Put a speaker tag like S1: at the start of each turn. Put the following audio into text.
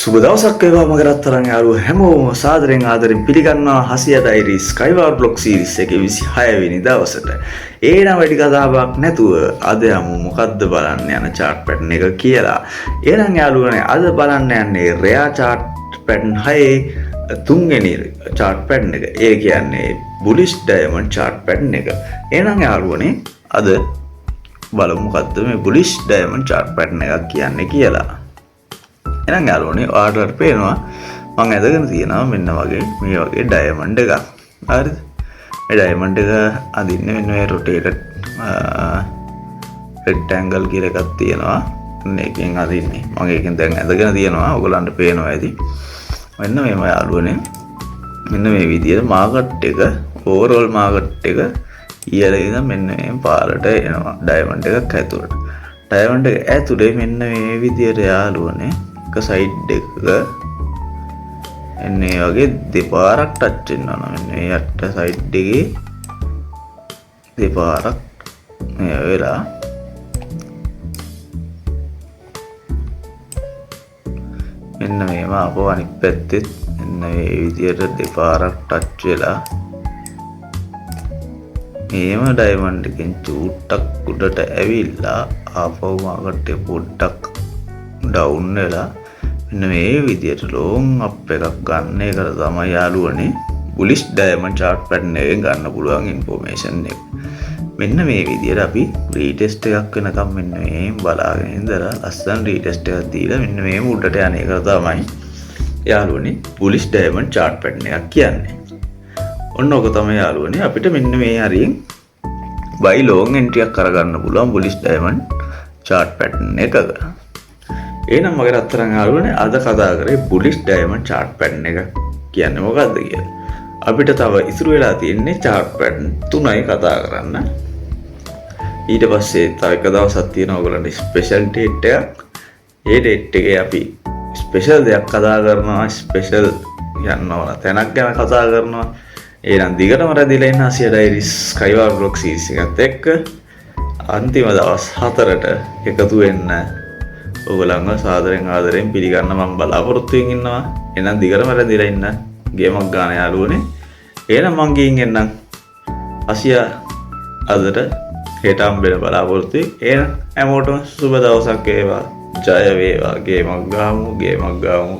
S1: සුබ දවසක් වේවා මගේ රත්තරන් යාළුවෝ හැමෝම සාදරෙන් ආදරෙන් පිළිගන්නවා හසිය ඩයරි ස්කයිවාර් බ්ලොග් සීරීස් එකේ 26 වෙනි දවසට. ඒනම් වැඩි කතාවක් නැතුව අද යමු මොකද්ද බලන්න යන chart pattern එක කියලා. එහෙනම් යාළුවනේ අද බලන්න යන්නේ රෙයා chart pattern 6 තුන්වෙනි chart pattern එක. ඒ කියන්නේ bullish diamond chart pattern එක. එහෙනම් යාළුවනේ අද බලමු මොකද්ද මේ bullish diamond chart pattern එකක් කියන්නේ කියලා. එහෙනම් යාළුවනේ ඔයාලට පේනවා මම ඇදගෙන තියෙනවා මෙන්න වගේ මේ වගේ ඩයමන්ඩ් එකක්. හරිද? මේ ඩයමන්ඩ් එක අදින්නේ මෙන්න මේ රොටේටඩ් රෙක්ටැන්ගල් කියලා එකක් තියෙනවා. මේකෙන් අදින්නේ. මම ඒකෙන් දැන් ඇදගෙන තියෙනවා. ඔයගලන්ට පේනවා ඇති. මෙන්න මේම යාළුවනේ. මෙන්න මේ විදිහට මාකට් එක ඕවර්ऑල් මාකට් එක ඊයල ඉඳන් මෙන්න මේ පාරට එනවා ඩයමන්ඩ් එකක් ඇතුළට. ඩයමන්ඩ් එක ඇතුලේ මෙන්න මේ විදිහට යාළුවනේ සයිඩ් එක එන්නේ වගේ දෙපාරක් ටච් වෙනවා. මෙන්න මේ යට සයිඩ් එකේ දෙපාරක් මේ වෙලා මෙන්න මේව අපෝ අනිත් පැත්තෙත් මෙන්න මේ විදියට දෙපාරක් ටච් වෙලා මේම ඩයමන්ඩ් එකෙන් චූට්ටක් උඩට ඇවිල්ලා ආපහු මාකට් එක පොඩ්ඩක් ඩවුන් වෙලා මෙන්න මේ විදියට ලොන් අප් එකක් ගන්න එකට තමයි යාළුවනේ බුලිෂ් ඩයමන්ඩ් chart pattern එකෙන් ගන්න පුළුවන් ඉන්ෆෝමේෂන් එක. මෙන්න මේ විදියට අපි රීටෙස්ට් එකක් වෙනකම් මෙන්න මේ බලාගෙන ඉඳලා ලස්සන රීටෙස්ට් එකක් දීලා මෙන්න මේ උඩට යන එක තමයි යාළුවනේ බුලිෂ් ඩයමන්ඩ් chart pattern එකක් කියන්නේ. ඔන්න ඔක තමයි යාළුවනේ අපිට මෙන්න මේ හරියෙන් buy long entry එකක් කරගන්න පුළුවන් බුලිෂ් ඩයමන්ඩ් chart pattern එකක. එහෙනම් මගේ රත්තරන් යාළුවනේ අද කතා කරේ bullish diamond chart pattern එක කියන්නේ මොකක්ද කියලා. අපිට තව ඉතුරු වෙලා තියෙන්නේ chart pattern 3යි කතා කරන්න. ඊට පස්සේ තව එක දවසක් තියෙනවා ඔයගලන්ට ස්පෙෂල් ඩේට් එකක්. ඒ ඩේට් එකේ අපි ස්පෙෂල් දෙයක් කතා කරනවා, ස්පෙෂල් යනවා තැනක් ගැන කතා කරනවා. එහෙනම් දිගටම රැඳිලා ඉන්න හසිය ඩයරි ස්කයිවාර් බ්ලොග් සීරීස් එකත් එක්ක අන්තිම දවස් 4ට එකතු වෙන්න ඔයගලන්ව සාදරෙන් ආදරෙන් පිළිගන්න මම බලාපොරොත්තු වෙමින් ඉන්නවා. එහෙනම් දිගටම රැඳිලා ඉන්න ගේමක් ගන්න යාළුවනේ. එහෙනම් මං ගිහින් එන්නම්. අසියා අදට හෙට හම්බෙන්න බලාපොරොත්තු වෙයි. එහෙනම් හැමෝටම සුබ දවසක් වේවා. ජය වේවා. ගේමක් ගාමු.